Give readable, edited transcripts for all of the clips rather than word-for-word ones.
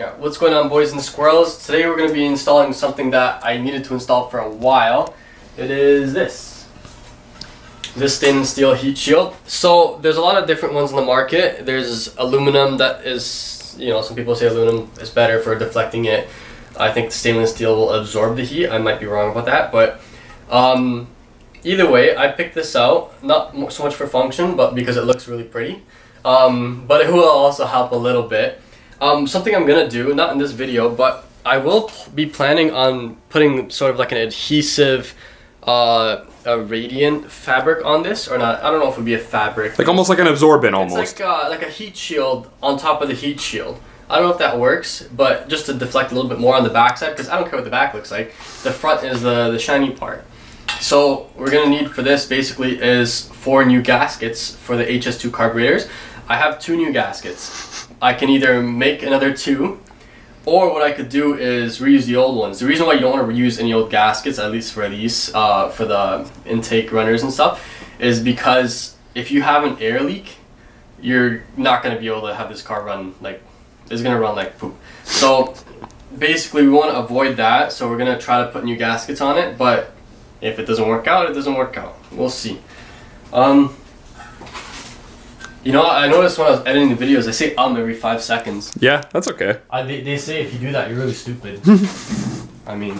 Yeah, what's going on, boys and squirrels? Today we're going to be installing something that I needed to install for a while. It is this stainless steel heat shield. So there's a lot of different ones in the market. There's aluminum that is, you know, some people say aluminum is better for deflecting it. I think the stainless steel will absorb the heat. I might be wrong about that, but either way, I picked this out, not so much for function, but because it looks really pretty. But it will also help a little bit. Something I'm gonna do, not in this video, but I will be planning on putting sort of like an adhesive, a radiant fabric on this, or not. I don't know if it would be a fabric. Like almost like an absorbent almost. It's like a heat shield on top of the heat shield. I don't know if that works, but just to deflect a little bit more on the back side, because I don't care what the back looks like. The front is the shiny part. So what we're gonna need for this basically is 4 new gaskets for the HS2 carburetors. I have 2 new gaskets. I can either make another 2, or what I could do is reuse the old ones. The reason why you don't want to reuse any old gaskets, at least for these, for the intake runners and stuff, is because if you have an air leak, you're not going to be able to have this car run like, it's going to run like poop. So basically we want to avoid that, so we're going to try to put new gaskets on it, but if it doesn't work out, it doesn't work out. We'll see. You know, I noticed when I was editing the videos, I say every 5 seconds. Yeah, that's okay. They say if you do that, you're really stupid. I mean...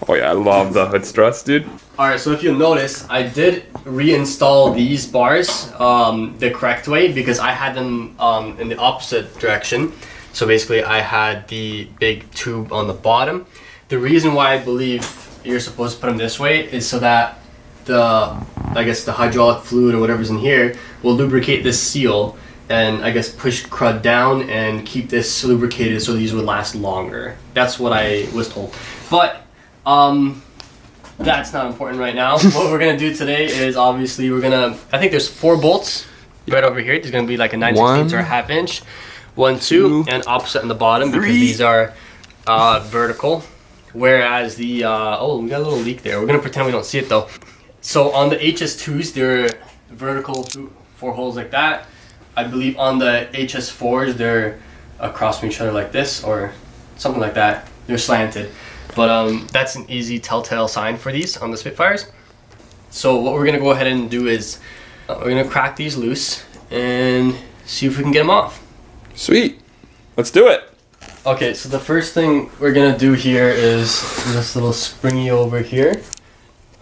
Oh yeah, I love the hood struts, dude. Alright, so if you'll notice, I did reinstall these bars the correct way because I had them in the opposite direction. So basically, I had the big tube on the bottom. The reason why I believe you're supposed to put them this way is so that I guess the hydraulic fluid or whatever's in here will lubricate this seal and I guess push crud down and keep this lubricated so these would last longer. That's what I was told. But that's not important right now. What we're gonna do today is obviously I think there's 4 bolts right over here. There's gonna be like a 9/16 or a 1/2 inch. 1, 2, and opposite on the bottom 3. because these are vertical. Whereas the oh, we got a little leak there. We're gonna pretend we don't see it though. So on the HS2s, they're vertical 4 holes like that. I believe on the HS4s, they're across from each other like this or something like that. They're slanted. But that's an easy telltale sign for these on the Spitfires. So what we're gonna go ahead and do is we're gonna crack these loose and see if we can get them off. Sweet. Let's do it. Okay, so the first thing we're gonna do here is this little springy over here.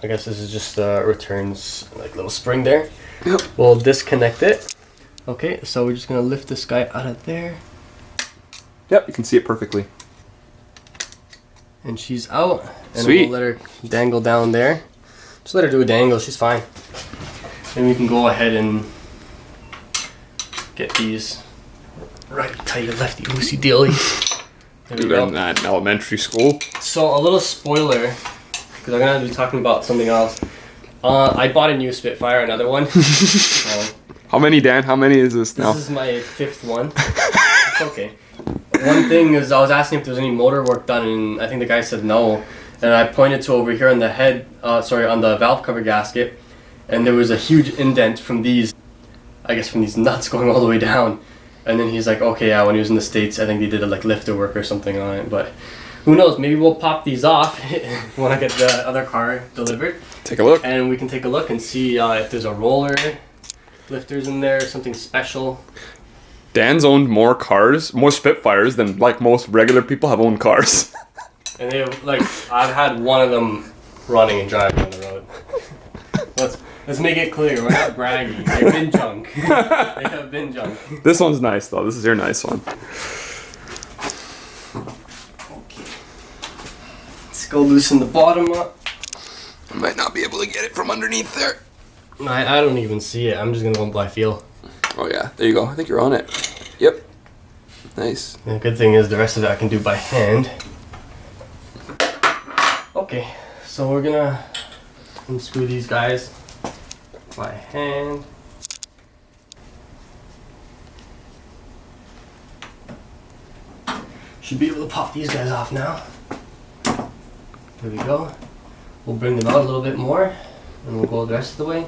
I guess this is just returns like little spring there. Yep. We'll disconnect it. Okay, so we're just gonna lift this guy out of there. Yep, you can see it perfectly. And she's out. And Sweet. We'll let her dangle down there. Just let her do a dangle, she's fine. Then we can go ahead and get these righty tighty lefty loosey dilly. There we Do go. that in elementary school. So a little spoiler, because I'm gonna be talking about something else. I bought a new Spitfire, another one. How many, Dan? How many is this now? This is my 5th one. It's okay. One thing is I was asking if there was any motor work done, and I think the guy said no. And I pointed to over here on the head, on the valve cover gasket, and there was a huge indent from these, I guess from these nuts going all the way down. And then he's like, okay, yeah, when he was in the States, I think they did like lifter work or something on it, but who knows, maybe we'll pop these off when I get the other car delivered. Take a look. And we can take a look and see if there's a roller lifters in there, something special. Dan's owned more cars, more Spitfires than like most regular people have owned cars. And they like, I've had one of them running and driving on the road. Let's make it clear, we're not bragging. They've been junk. They have been junk. This one's nice though. This is your nice one. Okay. Let's go loosen the bottom up. I might not be able to get it from underneath there. I don't even see it. I'm just gonna go by feel. Oh yeah, there you go. I think you're on it. Yep. Nice. And the good thing is the rest of it I can do by hand. Okay, so we're gonna unscrew these guys by hand. Should be able to pop these guys off now. There we go. We'll bring them out a little bit more and we'll go the rest of the way.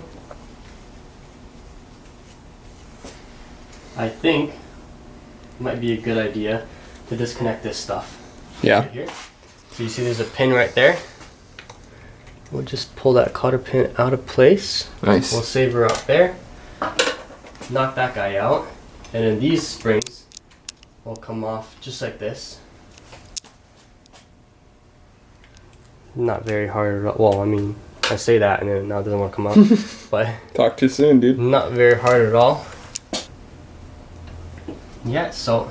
I think it might be a good idea to disconnect this stuff. Yeah. Right here. So you see there's a pin right there. We'll just pull that cotter pin out of place. Nice. We'll save her up there. Knock that guy out. And then these springs will come off just like this. Not very hard at all. Well, I mean, I say that and then now it doesn't want to come off. But Talk too soon, dude. not very hard at all. Yeah, so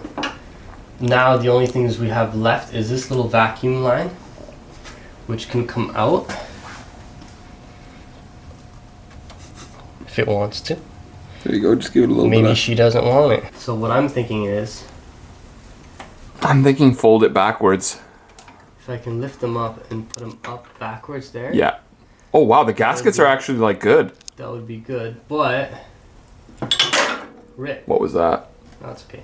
now the only things we have left is this little vacuum line, which can come out if it wants to. There you go. Just give it a little bit. Maybe she doesn't want it. So what I'm thinking is, I'm thinking fold it backwards. if I can lift them up and put them up backwards there, Yeah. Oh wow, the gaskets are actually like good. that would be good. But rip. What was that? That's okay.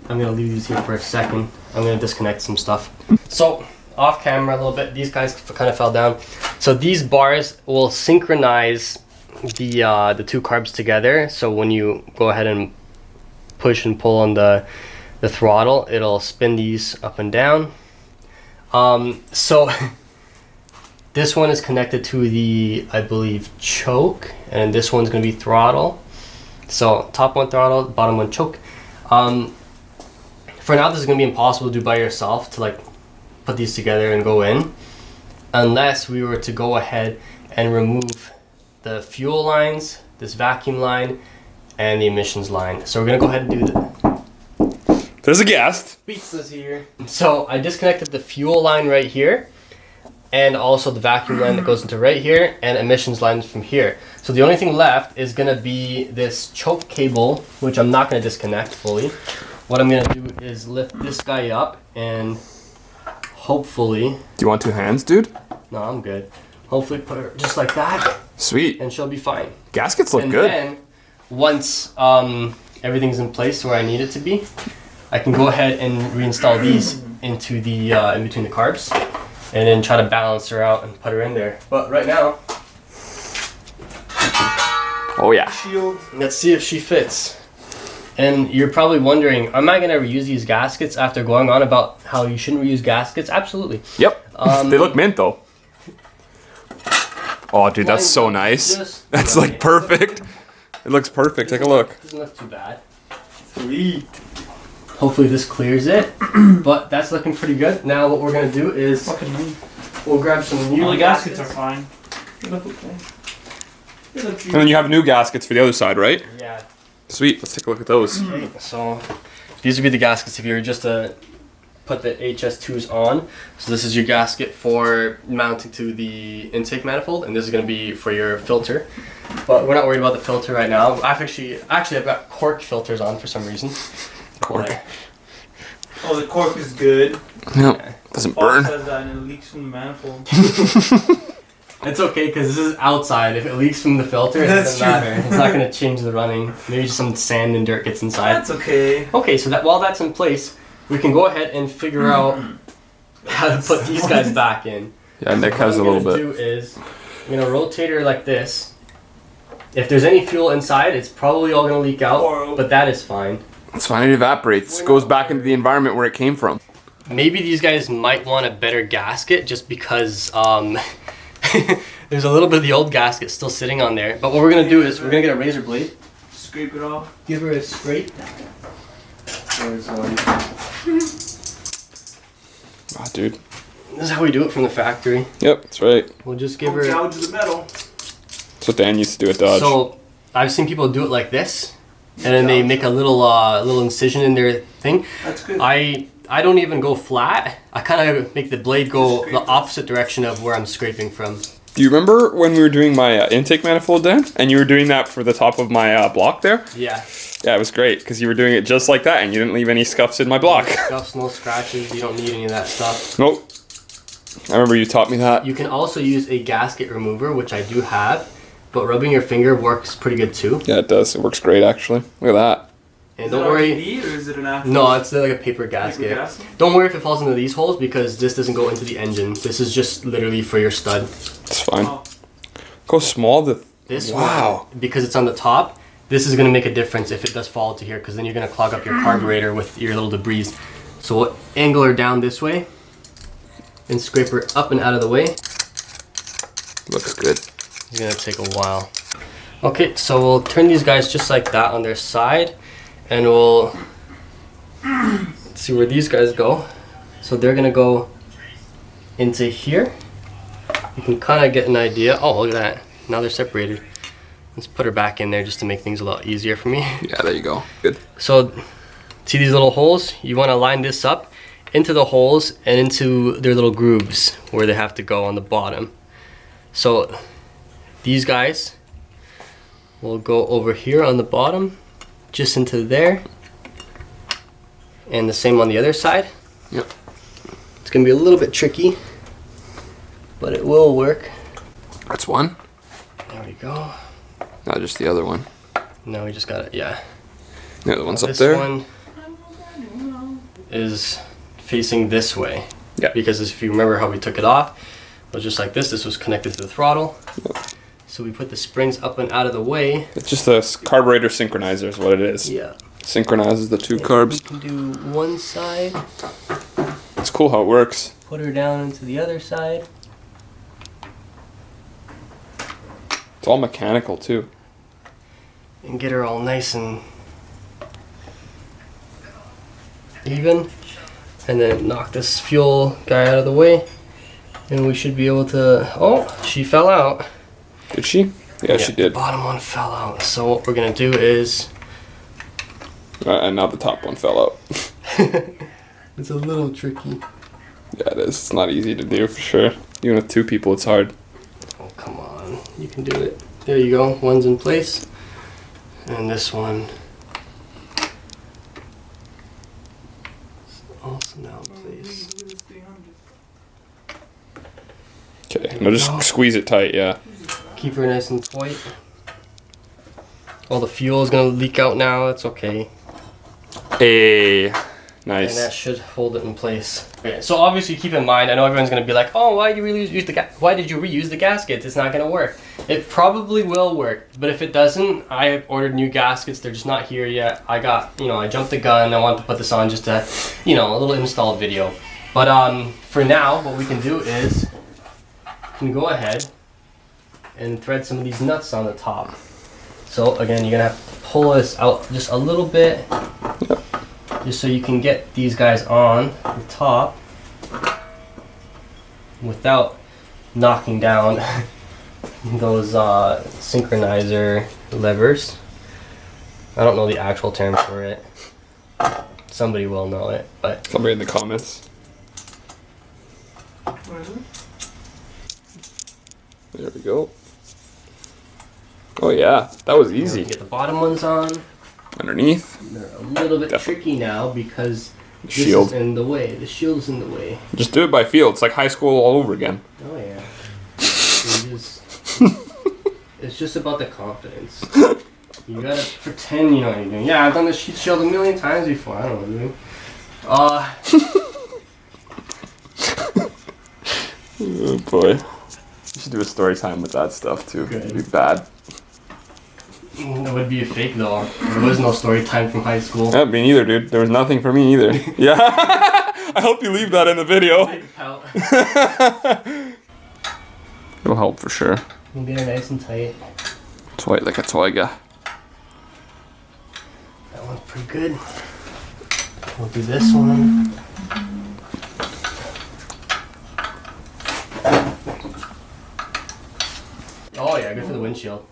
I'm gonna leave these here for a second. I'm gonna disconnect some stuff. So off camera a little bit, these guys kind of fell down. So these bars will synchronize the two carbs together. So when you go ahead and push and pull on the throttle, it'll spin these up and down. So this one is connected to the, I believe, choke, and this one's gonna be throttle. So top one throttle, bottom one choke. For now, this is gonna be impossible to do by yourself, to like put these together and go in, unless we were to go ahead and remove the fuel lines, this vacuum line, and the emissions line. So we're gonna go ahead and do that. There's a guest. Pizza's here. So I disconnected the fuel line right here, and also the vacuum line that goes into right here, and emissions lines from here. So the only thing left is gonna be this choke cable, which I'm not gonna disconnect fully. What I'm gonna do is lift this guy up and hopefully, Do you want two hands, dude? no, I'm good. Hopefully put her just like that, Sweet. and she'll be fine. Gaskets look And good. then once everything's in place where I need it to be, I can go ahead and reinstall these into the in between the carbs, and then try to balance her out and put her in there. But right now, Oh yeah. Shield. let's see if she fits. And you're probably wondering, am I gonna reuse these gaskets after going on about how you shouldn't reuse gaskets? Absolutely. Yep. They look mint though. Oh, dude, that's so Lines up nice. just That's right. like perfect. It looks perfect. Take a look. Doesn't look too bad. Sweet. Hopefully this clears it, but that's looking pretty good. Now what we're gonna do is we'll grab some new All the gaskets are fine. They look okay. They look And then you have new gaskets for the other side, right? Yeah. Sweet. Let's take a look at those. Okay, so these would be the gaskets if you were just to put the HS2s on. So this is your gasket for mounting to the intake manifold, and this is going to be for your filter. But we're not worried about the filter right now. I've got cork filters on for some reason. Cork. Like, Oh, the cork is good. No, doesn't Bob burn. says that and it leaks from the manifold. it's okay because this is outside. If it leaks from the filter, it That's doesn't true. matter. It's not going to change the running. Maybe just some sand and dirt gets inside. That's okay. Okay, so that while that's in place, we can go ahead and figure out how to put these guys back in. Yeah, Nick So has a what little I'm bit. gonna do is I'm gonna rotate her like this. If there's any fuel inside, it's probably all gonna leak out, but that is fine. It's fine. It evaporates. Goes back into the environment where it came from. Maybe these guys might want a better gasket just because there's a little bit of the old gasket still sitting on there. But what we're gonna do is we're gonna get a razor blade, Scrape it off. give her a scrape. There's one. Ah, dude. This is how we do it from the factory. Yep, that's right. We'll just give Don't her. gouge the metal. That's what Dan used to do at Dodge. So I've seen people do it like this, and then they make a little incision in their thing. That's good. I don't even go flat. I kind of make the blade go the opposite direction of where I'm scraping from. Do you remember when we were doing my intake manifold, Dan? And you were doing that for the top of my block there? Yeah. Yeah, it was great because you were doing it just like that and you didn't leave any scuffs in my block. No scuffs, no scratches. You don't need any of that stuff. Nope. I remember you taught me that. You can also use a gasket remover, which I do have, but rubbing your finger works pretty good too. Yeah, it does. It works great, actually. Look at that. And Is don't it worry. RGB or is it an actual? No, it's like a paper gasket. gasket? Don't worry if it falls into these holes because this doesn't go into the engine. This is just literally for your stud. It's fine. Oh, Go small. This Wow. one, because it's on the top, this is going to make a difference if it does fall to here because then you're going to clog up your carburetor with your little debris. So we'll angle her down this way and scrape her up and out of the way. Looks good. It's gonna take a while. Okay, so we'll turn these guys just like that on their side, and we'll see where these guys go. So they're gonna go into here. You can kind of get an idea. Oh, look at that. Now they're separated. Let's put her back in there just to make things a lot easier for me. Yeah, there you go. Good. So, see these little holes? You want to line this up into the holes and into their little grooves where they have to go on the bottom. So, these guys will go over here on the bottom, just into there. And the same on the other side. Yep. It's going to be a little bit tricky, but it will work. That's one. There we go. Not just the other one. No, we just got it, yeah. The other one's up This there. one is facing this way. Yeah. Because if you remember how we took it off, it was just like this. This was connected to the throttle. Yep. So we put the springs up and out of the way. It's just a carburetor synchronizer is what it is. Yeah. Synchronizes the two We carbs. can do one side, It's cool how it works. put her down into the other side. It's all mechanical too. And get her all nice and even. And then knock this fuel guy out of the way. And we should be able to... Oh, she fell out. Did she? Yeah, she The did. bottom one fell out. So what we're going to do is... And now the top one fell out. It's a little tricky. Yeah, it is. It's not easy to do for sure. Even with two people, it's hard. Oh, come on. You can do it. There you go. One's in place. And this one is also now in place. Okay, now just squeeze it tight, yeah. Keep her nice and tight. All the fuel is going to leak out now. That's okay. Hey, And that nice. should hold it in place. Okay, so obviously keep in mind, I know everyone's going to be like, oh, why did you reuse the gaskets? It's not going to work. It probably will work, but if it doesn't, I have ordered new gaskets. They're just not here yet. I jumped the gun. I wanted to put this on just a, a little install video. But for now, what we can do is, we can go ahead and thread some of these nuts on the top. So again, you're going to have to pull this out just a little bit. Yep. Just so you can get these guys on the top without knocking down those synchronizer levers. I don't know the actual term for it. Somebody will know it, but Somebody in the comments. There we go. Oh yeah, that was easy. get the bottom ones on. Underneath. They're a little bit Definitely. tricky now because this Shield. is in the way. The shield's in the way. Just do it by feel. It's like high school all over again. Oh yeah. It's just about the confidence. You gotta pretend you know what you're doing. Yeah, I've done this heat shield a million times before. I don't know what to do. Oh boy. You should do a story time with that stuff too. Good. It'd be bad. That would be a fake though. There was no story time from high school. Yeah, me neither, dude. There was nothing for me either. Yeah. I hope you leave that in the video. Big pout. It'll help for sure. We'll get her nice and tight. Toy like a toiga. That one's pretty good. We'll do this one. Oh yeah, good for the windshield.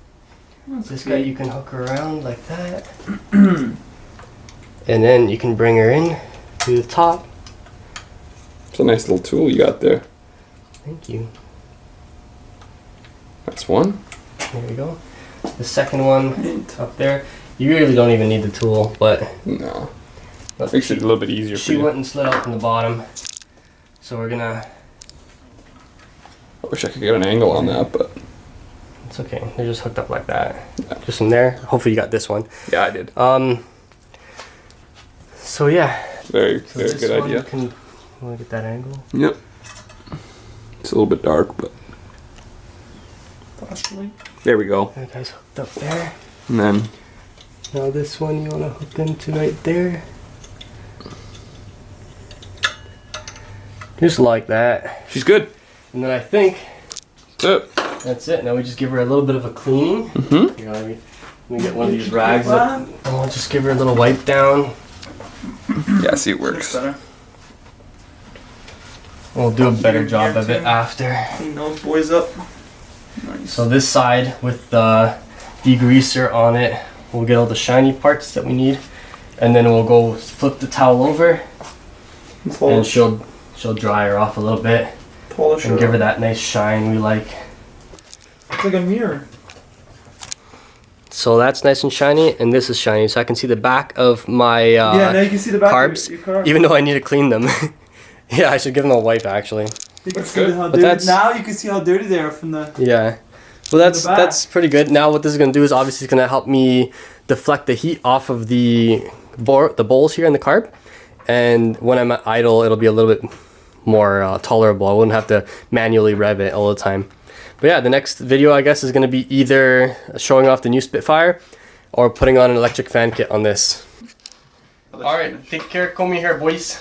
This guy you can hook her around like that. And then you can bring her in to the top. It's a nice little tool you got there. Thank you. That's one. There we go. The second one up there. You really don't even need the tool, but No. Makes it a little bit easier for she you. went and slid out from the bottom. So we're gonna... I wish I could get an angle on that, but It's okay. They're just hooked up like that. Just from there. Hopefully you got this one. yeah, I did. So yeah. Very, So very this good one idea. You can wanna get that angle. Yep. It's a little bit dark, but Possibly. there we go. That guy's hooked up there. And then Now this one you wanna hook into right there. Just like that. She's good. And then I think That's it. that's it. Now we just give her a little bit of a cleaning. Mm-hmm. You know, let me get one of these rags up. And we'll just give her a little wipe down. Yeah, see, it works. We'll do a better job of it after. Clean those boys up. Nice. So this side with the degreaser on it, we'll get all the shiny parts that we need, and then we'll go flip the towel over, and she'll dry her off a little bit, polish and give her that nice shine we like. It's like a mirror. So that's nice and shiny, and this is shiny, so I can see the back of my yeah, now you can see the back carbs, of your car. even though I need to clean them. Yeah, I should give them a wipe actually. You can That's see good. how But dirty, now you can see how dirty they are from the. Yeah. Well, the back. that's pretty good. Now what this is going to do is obviously it's going to help me deflect the heat off of the bowls here in the carb. And when I'm at idle, it'll be a little bit more tolerable. I wouldn't have to manually rev it all the time. But yeah, the next video I guess is going to be either showing off the new Spitfire or putting on an electric fan kit on this. Alright, take care, come here boys.